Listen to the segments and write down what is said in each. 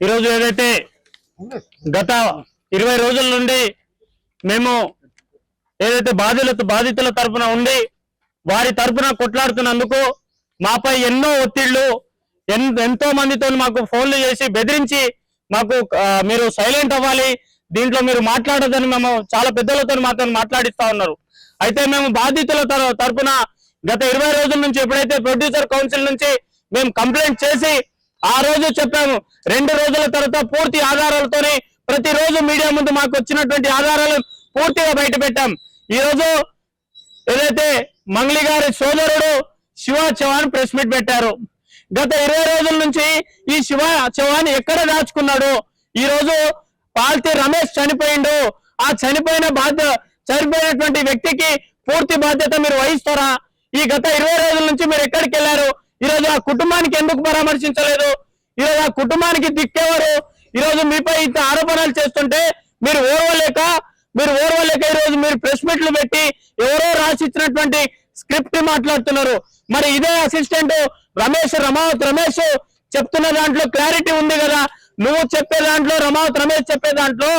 ఈరోజు ఏదైతే గత 20 రోజుల నుండి మేము ఏదైతే బాధితుల తరపున ఉండి వారి తరపున కొట్లాడుతున్నందుకు మాపై ఎన్నో ఒత్తిళ్లు ఎంతో మందితో మాకు ఫోన్లు చేసి బెదిరించి మాకు మీరు సైలెంట్ అవ్వాలి, దీంట్లో మీరు మాట్లాడదని మేము చాలా పెద్దలతో మాతో మాట్లాడిస్తా ఉన్నారు. అయితే మేము బాధితుల తరపున గత 20 రోజుల నుంచి ఎప్పుడైతే ప్రొడ్యూసర్ కౌన్సిల్ నుంచి మేము కంప్లైంట్ చేసి ఆ రోజు చెప్పాము, 2 రోజుల తర్వాత పూర్తి ఆధారాలతోనే ప్రతిరోజు మీడియా ముందు మాకు వచ్చినటువంటి ఆధారాలను పూర్తిగా బయట పెట్టాం. ఈ రోజు ఏదైతే మంగ్లీ గారి సోదరుడు శివ చౌహాన్ ప్రెస్ మీట్ పెట్టారు. గత 20 రోజుల నుంచి ఈ శివ చౌహాన్ ఎక్కడ దాచుకున్నాడు? ఈ రోజు పాల్తి రమేష్ చనిపోయిండు. ఆ చనిపోయినటువంటి వ్యక్తికి పూర్తి బాధ్యత మీరు వహిస్తారా? ఈ గత 20 రోజుల నుంచి మీరు ఎక్కడికి వెళ్ళారు? ఈరోజు ఆ కుటుంబానికి ఎందుకు పరామర్శించలేదు? ఈరోజు ఆ కుటుంబానికి దిక్కేవారు? ఈరోజు మీపై ఇంత ఆరోపణలు చేస్తుంటే మీరు ఓర్వలేక ఈరోజు మీరు ప్రెస్ మీట్లు పెట్టి ఎవరో రాసిచ్చినటువంటి స్క్రిప్ట్ మాట్లాడుతున్నారు. మరి ఇదే అసిస్టెంట్ రమావత్ రమేష్ చెప్తున్న దాంట్లో క్లారిటీ ఉంది కదా. నువ్వు చెప్పే దాంట్లో రమావత్ రమేష్ చెప్పే దాంట్లో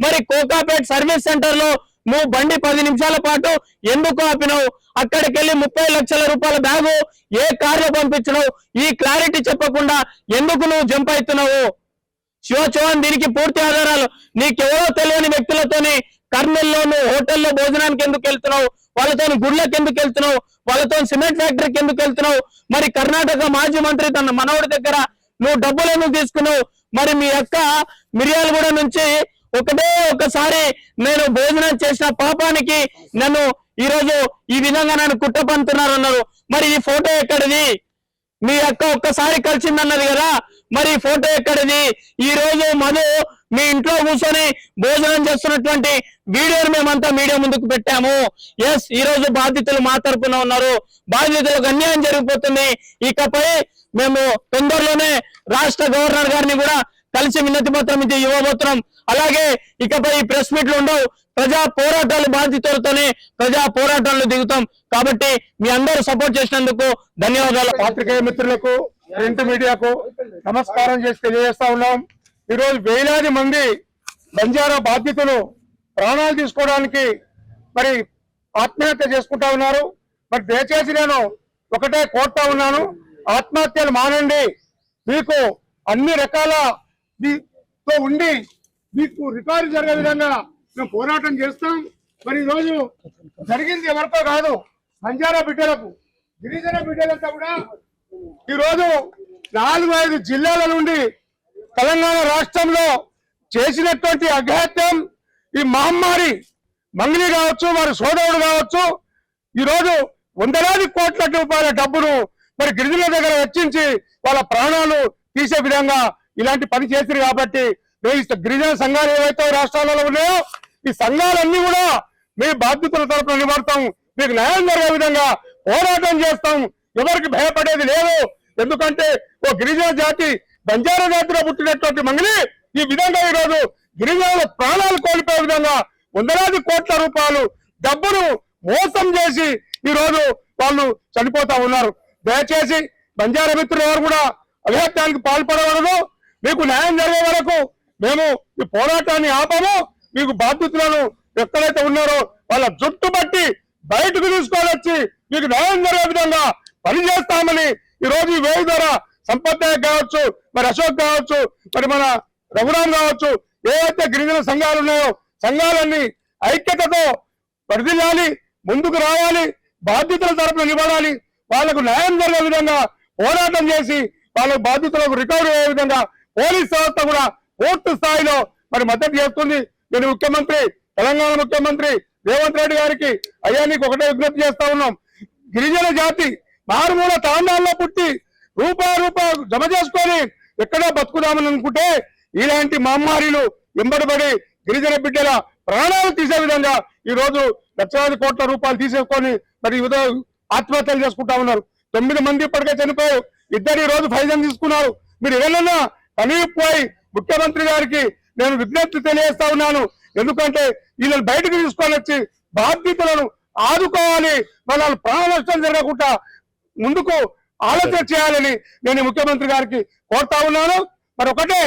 మరి కోకాపేట్ సర్వీస్ సెంటర్ లో నువ్వు బండి 10 నిమిషాల పాటు ఎందుకు ఆపినావు? అక్కడికి వెళ్ళి 30 లక్షల రూపాయల బ్యాగు ఏ కార్లో పంపించినావు? ఈ క్లారిటీ చెప్పకుండా ఎందుకు నువ్వు జంప్ అవుతున్నావు? శివ చౌహాన్ దీనికి పూర్తి ఆధారాలు. నీకెవరో తెలియని వ్యక్తులతోని కర్నూలులో నువ్వు హోటల్లో భోజనానికి ఎందుకు వెళ్తున్నావు? వాళ్ళతో గుళ్ళకి ఎందుకు వెళ్తున్నావు? వాళ్ళతో సిమెంట్ ఫ్యాక్టరీకి ఎందుకు వెళ్తున్నావు? మరి కర్ణాటక మాజీ మంత్రి తన మనవడి దగ్గర నువ్వు డబ్బులు ఎందుకు తీసుకున్నావు? మరి మీ అక్క మిర్యాలగూడ నుంచి ఒకసారి నేను భోజనం చేసిన పాపానికి నన్ను ఈరోజు ఈ విధంగా నన్ను కుట్ర పంతున్నారు అన్నారు. మరి ఈ ఫోటో ఎక్కడిది? మీ అక్క ఒక్కసారి కలిసిందన్నది కదా, మరి ఈ ఫోటో ఎక్కడిది? ఈ రోజు మధు మీ ఇంట్లో కూర్చొని భోజనం చేస్తున్నటువంటి వీడియోను మేమంతా మీడియా ముందుకు పెట్టాము. ఎస్, ఈ రోజు బాధితులు మా తరపున ఉన్నారు. బాధితులకు అన్యాయం జరిగిపోతుంది. ఇకపై మేము తొందరలోనే రాష్ట్ర గవర్నర్ గారిని కూడా కలిసి వినతి పత్రం ఇది ఇవ్వబోతున్నాం. అలాగే ఇకపై ఈ ప్రెస్ మీట్లు ఉండవు. ప్రజా పోరాటాలు బాధితులతోనే ప్రజా పోరాటాలు దిగుతాం. కాబట్టి మీ అందరూ సపోర్ట్ చేసినందుకు ధన్యవాదాలు. పాత్రికేయ మిత్రులకు, ప్రింట్ మీడియాకు నమస్కారం చేసి తెలియజేస్తా ఉన్నాం. ఈరోజు వేలాది మంది బంజారా బాధితులు ప్రాణాలు తీసుకోవడానికి మరి ఆత్మహత్య చేసుకుంటా ఉన్నారు. మరి దయచేసి నేను ఒకటే కోరుతా ఉన్నాను, ఆత్మహత్యలు మానండి. మీకు అన్ని రకాల ఉండి మీకు రికార్డు జరిగే విధంగా మేము పోరాటం చేస్తాం. మరి ఈరోజు జరిగింది ఎవరితో కాదు, బంజారా బిడ్డలకు, గిరిజన బిడ్డలంతా కూడా ఈరోజు 4-5 జిల్లాల నుండి తెలంగాణ రాష్ట్రంలో చేసినటువంటి అఘాత్యం, ఈ మహమ్మారి మంగ్లీ కావచ్చు, వారి సోదరుడు కావచ్చు, ఈరోజు వందలాది కోట్ల రూపాయల డబ్బును మరి గిరిజనుల దగ్గర వెచ్చించి వాళ్ళ ప్రాణాలు తీసే విధంగా ఇలాంటి పని చేశారు. కాబట్టి గిరిజన సంఘాలు ఏవైతే రాష్ట్రాలలో ఉన్నాయో ఈ సంఘాలన్నీ కూడా మీ బాధ్యతల తరపున నిలబడతాం. మీకు న్యాయం జరిగే విధంగా పోరాటం చేస్తాం. ఎవరికి భయపడేది లేదు. ఎందుకంటే ఓ గిరిజన జాతి, బంజారా జాతిలో పుట్టినటువంటి మంగ్లీ ఈ విధంగా ఈరోజు గిరిజనుల ప్రాణాలు కోల్పోయే విధంగా వందలాది కోట్ల రూపాయలు డబ్బును మోసం చేసి ఈరోజు వాళ్ళు చనిపోతా ఉన్నారు. దయచేసి బంజారా మిత్రులు ఎవరు కూడా అఘాత్యానికి పాల్పడకూడదు. మీకు న్యాయం జరిగే వరకు మేము ఈ పోరాటాన్ని ఆపము. మీకు బాధితులను ఎక్కడైతే ఉన్నారో వాళ్ళ జుట్టు బట్టి బయటకు తీసుకొని వచ్చి మీకు న్యాయం జరిగే విధంగా పనిచేస్తామని ఈరోజు ఈ వేది ద్వారా సంపత్ నాయక్ కావచ్చు, మరి అశోక్ కావచ్చు, మరి మన రఘురాం కావచ్చు, ఏవైతే గిరిజన సంఘాలు ఉన్నాయో సంఘాలన్నీ ఐక్యతతో పరిధిల్లాలి, ముందుకు రావాలి, బాధితుల తరపున నిలబడాలి. వాళ్లకు న్యాయం జరిగే విధంగా పోరాటం చేసి వాళ్ళ బాధితులకు రికవరీ అయ్యే విధంగా పోలీస్ వ్యవస్థ కూడా పూర్తి స్థాయిలో మరి మద్దతు చేస్తుంది. నేను ముఖ్యమంత్రి, తెలంగాణ ముఖ్యమంత్రి రేవంత్ రెడ్డి గారికి అయ్యా నీకు ఒకటే విజ్ఞప్తి చేస్తా ఉన్నాం. గిరిజన జాతి మారుమూల తాండాల్లో పుట్టి రూపాయి జమ చేసుకొని ఎక్కడో బతుకుదామని అనుకుంటే ఇలాంటి మహమ్మారిలు వెంబడబడి గిరిజన బిడ్డల ప్రాణాలు తీసే విధంగా ఈ రోజు లక్షలాది కోట్ల రూపాయలు తీసేసుకొని మరి ఆత్మహత్యలు చేసుకుంటా ఉన్నారు. 9 మంది ఇప్పటికే చనిపోయారు. 2 రోజు ఫైజన్ తీసుకున్నారు. మీరు ఏదన్నా కనిపోయి ముఖ్యమంత్రి గారికి నేను విజ్ఞప్తి తెలియజేస్తా ఉన్నాను. ఎందుకంటే వీళ్ళని బయటకు తీసుకొని వచ్చి బాధితులను ఆదుకోవాలి, వాళ్ళ ప్రాణ నష్టం జరగకుండా ముందుకు ఆలోచన చేయాలని నేను ముఖ్యమంత్రి గారికి కోరుతా ఉన్నాను. మరి ఒకటే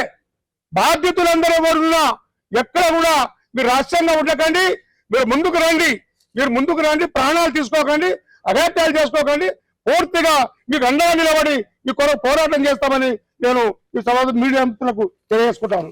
బాధ్యతలందరూ కూడా ఎక్కడ కూడా మీరు రాష్ట్రంగా ఉండకండి, మీరు ముందుకు రండి, ప్రాణాలు తీసుకోకండి, అఘాత్యాలు చేసుకోకండి, పూర్తిగా మీకు అండగా నిలబడి ఈ కొరకు పోరాటం చేస్తామని నేను ఈ సమాజ మీడియా మిత్రులకు తెలియజేసుకుంటాను.